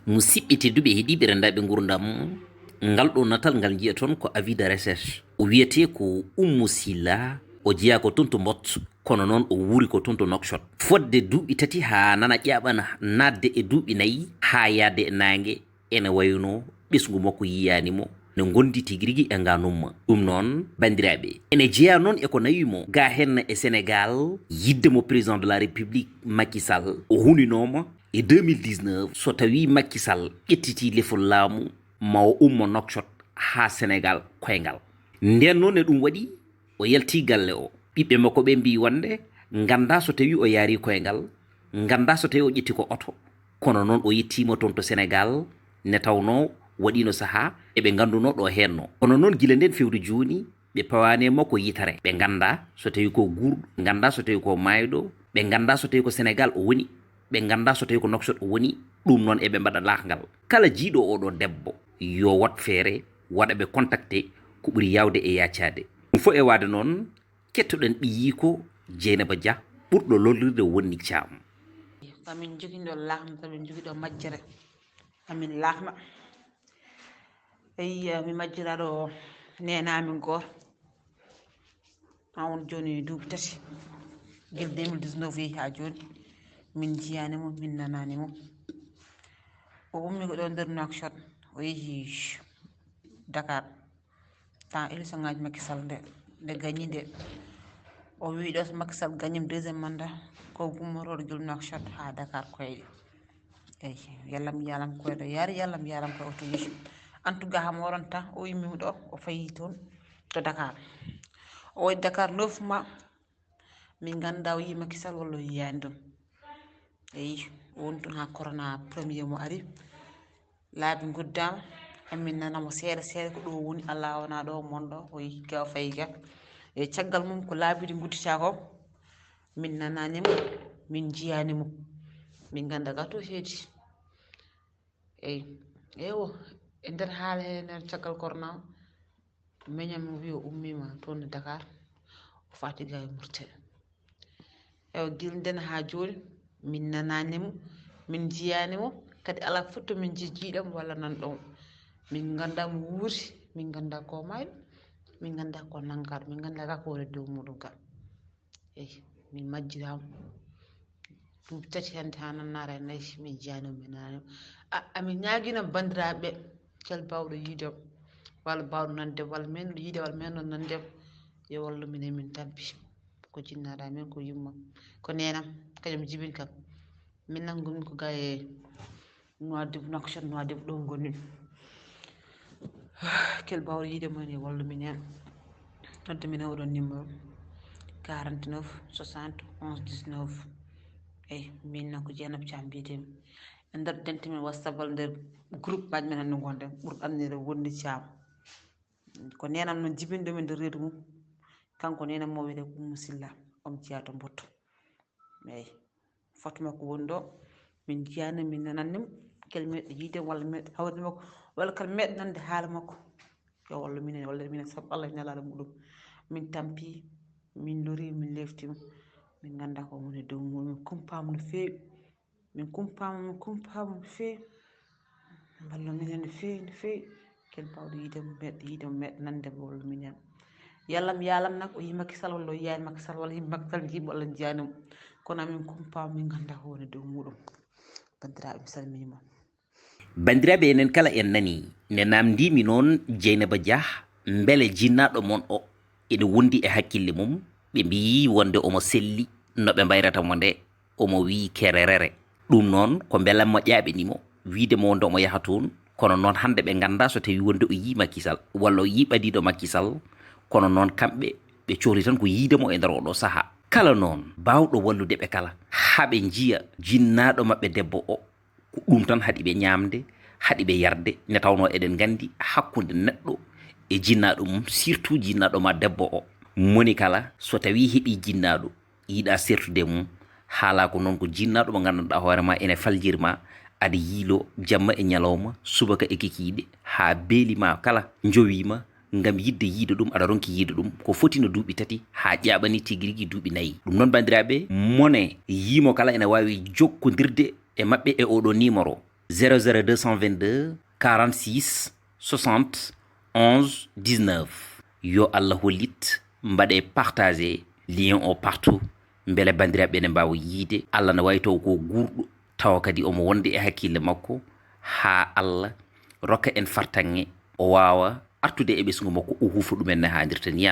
musidɓe tedduɓe heeɗiɓe rendaɓe gurdam, ngal ɗo natal ngal jiya toon ko avis de recherche o wiyete ko Oumou Silla o jeeya ko toon to Mbot kono noon o wuuri ko toon to Nouakchott fodde duuɓi tati ha nana ƴaɓana nadde e duuɓi nayyi ha yadde e nangue ene wayno ɓesgu makko yiyanimo ne gondi tigui rigui e nganumma. ɗum noon bandiraɓe ene jeeya noon eko nawimo ga hen e Sénégal yidde mo président de la république Macky Sall o huninoma e 2019 so tawi Macky Sall ƴettiti lefol laamu ma o ummo Nouakchott ha Sénégal koyngal. nden noon e ɗum waɗi o yalti galle o ɓiɓɓe makko ɓe mbi wonde ganda so tawi o yaari koyngal, ganda so tawi o ƴetti ko oto, kono noon o yettima toon to Sénégal ne tawno waɗino saaha eɓe ganduno ɗo henno. kono noon guila nden fewde joni ɓe pawane makko yitare, ɓe ganda so tawi ko Gourd, ganda so tawi ko Mayɗo, ɓe ganda so tawi ko Sénégal o woni, ɓe ganda so tawi ko Nouakchott o woni. ɗum noon eɓe mbaɗa laakgal kala jiiɗo oɗo debbo yo wat feere waɗa ɓe contacté ko ɓuuri yawde e yaccade. ɗum fo e wade noon kettoɗen ɓiyi ko Dieynaba Dia ɓurɗo lollirde Wonni Thiam. kamin joguiɗo lakma kamin joguiɗo majjere amin lakma eyi mi majjiraɗo nenamin goto ha won joni duuɓi tati guel 2019 yeehi ha joni min jiyanimo min nananimo. o ummi ko ɗo nder Nouakchott o yeehi Dakar temps élection ngaji Macky Sall nde gagni nde o wi ɗo so Macky Sall gagnima deuxiéme mandat ko gummoroɗo jom Nouakchott ha Dakar koyɗe. eyi yallam yalam koyɗo yaari yallam yalam koye oto yeehi en tout cas hamo waɗon temps o yummimi ɗo o fayi toon to Dakar. o waɗi Dakar 9 mois min ganda o yi Macky Sall walla o yiyani ɗum. eyi o woni toon ha corona premier mo ari laabi guddama emin nanamo seeɗa seeɗa ko ɗo woni Allah wona ɗo monɗo o yeehi ga o fayi ga. e caggal mum ko laabiɗi guddita ko min nananimo min jiyanimo min ganda ga to heedi. eyi ewo e nder haala he nder caggal corona o meñamo wi o ummima toon e Dakar o fati ga e Mauritanie. ewa guila nden ha joni min nananimo min jiyanimo kadi ala foto min jiiɗamo walla nanɗomo. min ganda mo wuuri, min ganda ko mayɗo, min ganda ko naggaɗo, min ganda ga ko woni dow muɗum ka. eyi min majjirama duuɓi tati hande ha nannara e nayyi min jiyanimo min nananimo. amin ñaguino bandiraɓeɓe keel bawɗo yiidemo walla bawɗo nandemo walla menɗo yiide walla menɗo nandemo yo wallu min e min tampi ko jinnaɗo amen ko yummam ko nenam kañum jibini kam min nangumi ko ga e Nouakchott Nouadhibou ɗo gonmi. keel bawɗo yiidemo en yo wallu min hen nodda min e oɗon numéro 49 60 11 19. eyi min noon ko Dieynaba Thiam mbiyetemi e nder dente men WhatsApp walla nder groupe ngaji men hannde gonɗen ɓurɗo andirede Wonni Thiam. ko nenam noon jibini ɗum e nder reedu mum kanko nenam mo wiyete ko Oumou Silla omo jeeya to Mbotto. eyi foto makko woni ɗo min jiyanimo min nanannimo keel meɗɗo yiidemo walla meɗɗo hawride makko walla kala meɗɗo nande haala makko yo wallu minen walla minen saabu Allah e Nelaɗo muɗum min tampi min lori min leftima min ganda ko woni dow muɗum min kumpama no fewi min kumpama no fewi wallu minen no fewi no fewi keel bawɗo yiidemo meɗɗo nandemo wallu min hen. yallam yalam nak o yi Macky Sall walla o yiyani Macky Sall walla yimɓe Macky Sall jiimo walla jiyanimo kono amin kumpama min ganda ko woni dow muɗum. bandiraɓe mi salminima. bandiraɓe enen kala en nani ne namdimi noon Dieynaba Dia beele jinnaɗo mon o ene wondi e hakkille mum. ɓe mbi wonde omo selli no ɓe mbayrata mo nde omo wi kererere. ɗum noon ko beelammo ƴaɓenimo widemo wonde omo yaha toon kono noon hande ɓe ganda so tawi wonde o yi Macky Sall walla o yi ɓadiɗo Macky Sall kono noon kamɓe ɓe cohli tan ko yiidemo e nder oɗo saaha. kala noon bawɗo wallude ɓe kala haɓe jiiya jinnaɗo mabɓe debbo o ko ɗum tan haɗi ɓe ñamde haɗi ɓe yarde ne tawno eɗen gandi hakkude neɗɗo e jinnaɗo mum surtout jinnaɗo ma debbo o moni kala so tawi heeɓi jinnaɗo yiiɗa sertude mum haala ko noon ko jinnaɗo mo gandanɗa hoorema ene faljirma aɗa yiilo jamma e ñalawma subaka e kikiɗe ha beelima kala jowima ngam yidde yiide ɗum aɗa ronki yiide ɗum ko foti no duuɓi tati ha ƴaɓani tigui rigui duuɓi nayyi. ɗum noon bandiraɓe mone yimo kala ene wawi jokkodirde e mabɓe e oɗo numéro 00222 46 60 11 19. Yo Allah hollit mbaɗe partager lien o partout mbele bandiraɓe ne mbawa yiide Allah ne wawi taw ko gurɗo tawa kadi omo wonde e hakkille makko ha Allah rokka en fartange o wawa artude e ɓesgu makko o huufa ɗumen no hannirta ni.